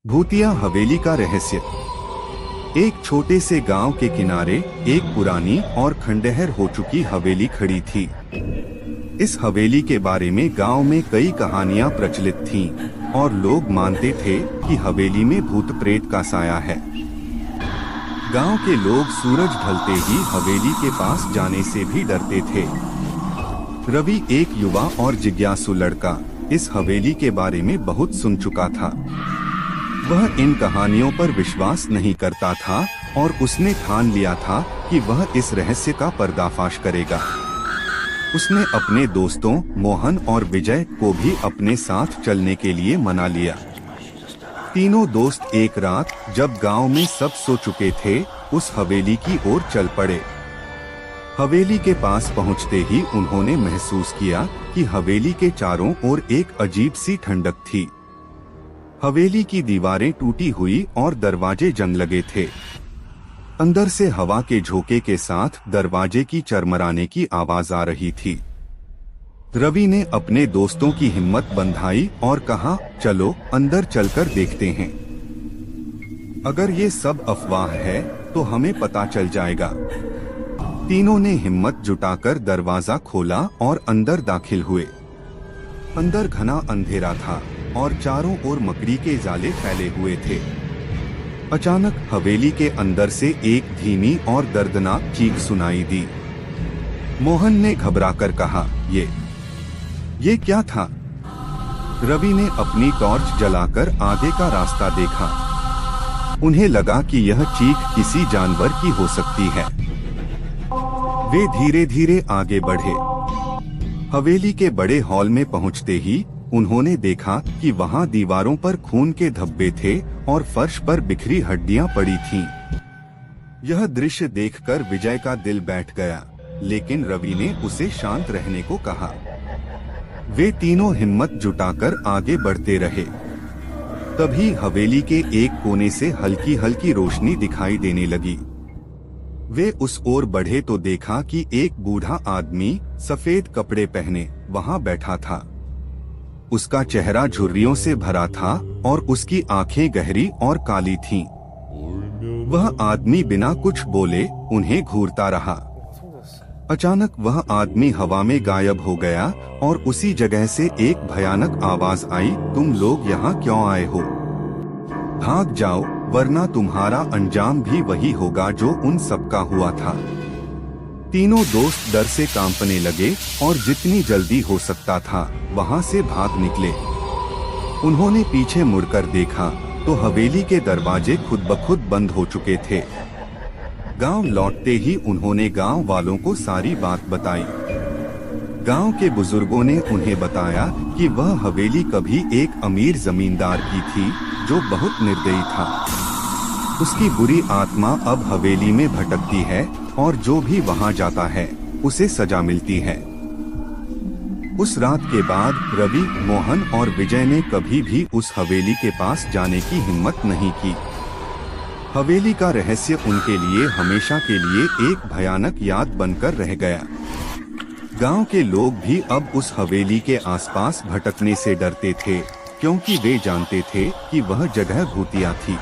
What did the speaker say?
भूतिया हवेली का रहस्य। एक छोटे से गांव के किनारे एक पुरानी और खंडहर हो चुकी हवेली खड़ी थी। इस हवेली के बारे में गांव में कई कहानियां प्रचलित थीं और लोग मानते थे कि हवेली में भूत प्रेत का साया है। गांव के लोग सूरज ढलते ही हवेली के पास जाने से भी डरते थे। रवि एक युवा और जिज्ञासु लड़का इस हवेली के बारे में बहुत सुन चुका था। वह इन कहानियों पर विश्वास नहीं करता था और उसने ठान लिया था कि वह इस रहस्य का पर्दाफाश करेगा। उसने अपने दोस्तों मोहन और विजय को भी अपने साथ चलने के लिए मना लिया। तीनों दोस्त एक रात जब गांव में सब सो चुके थे, उस हवेली की ओर चल पड़े। हवेली के पास पहुंचते ही उन्होंने महसूस किया कि हवेली के चारों ओर एक अजीब सी ठंडक थी। हवेली की दीवारें टूटी हुई और दरवाजे जंग लगे थे। अंदर से हवा के झोंके के साथ दरवाजे की चरमराने की आवाज आ रही थी। रवि ने अपने दोस्तों की हिम्मत बंधाई और कहा, चलो अंदर चलकर देखते हैं। अगर ये सब अफवाह है तो हमें पता चल जाएगा। तीनों ने हिम्मत जुटाकर दरवाजा खोला और अंदर दाखिल हुए। अंदर घना अंधेरा था और चारों ओर मकड़ी के जाले फैले हुए थे। अचानक हवेली के अंदर से एक धीमी और दर्दनाक चीख सुनाई दी। मोहन ने घबराकर कहा, ये क्या था? रवि ने अपनी टॉर्च जलाकर आगे का रास्ता देखा। उन्हें लगा कि यह चीख किसी जानवर की हो सकती है। वे धीरे धीरे आगे बढ़े। हवेली के बड़े हॉल में पहुंचते ही उन्होंने देखा कि वहां दीवारों पर खून के धब्बे थे और फर्श पर बिखरी हड्डियां पड़ी थीं। यह दृश्य देखकर विजय का दिल बैठ गया, लेकिन रवि ने उसे शांत रहने को कहा। वे तीनों हिम्मत जुटाकर आगे बढ़ते रहे। तभी हवेली के एक कोने से हल्की हल्की रोशनी दिखाई देने लगी। वे उस ओर बढ़े तो देखा कि एक बूढ़ा आदमी सफेद कपड़े पहने वहां बैठा था। उसका चेहरा झुर्रियों से भरा था और उसकी आंखें गहरी और काली थीं। वह आदमी बिना कुछ बोले उन्हें घूरता रहा। अचानक वह आदमी हवा में गायब हो गया और उसी जगह से एक भयानक आवाज आई, तुम लोग यहाँ क्यों आए हो? भाग जाओ, वरना तुम्हारा अंजाम भी वही होगा जो उन सबका हुआ था। तीनों दोस्त डर से कांपने लगे और जितनी जल्दी हो सकता था वहां से भाग निकले। उन्होंने पीछे मुड़कर देखा तो हवेली के दरवाजे खुद ब खुद बंद हो चुके थे। गांव लौटते ही उन्होंने गांव वालों को सारी बात बताई। गांव के बुजुर्गों ने उन्हें बताया कि वह हवेली कभी एक अमीर जमींदार की थी जो बहुत निर्दयी था। उसकी बुरी आत्मा अब हवेली में भटकती है और जो भी वहां जाता है उसे सजा मिलती है। उस रात के बाद रवि, मोहन और विजय ने कभी भी उस हवेली के पास जाने की हिम्मत नहीं की। हवेली का रहस्य उनके लिए हमेशा के लिए एक भयानक याद बनकर रह गया। गांव के लोग भी अब उस हवेली के आसपास भटकने से डरते थे, क्योंकि वे जानते थे कि वह जगह भूतिया थी।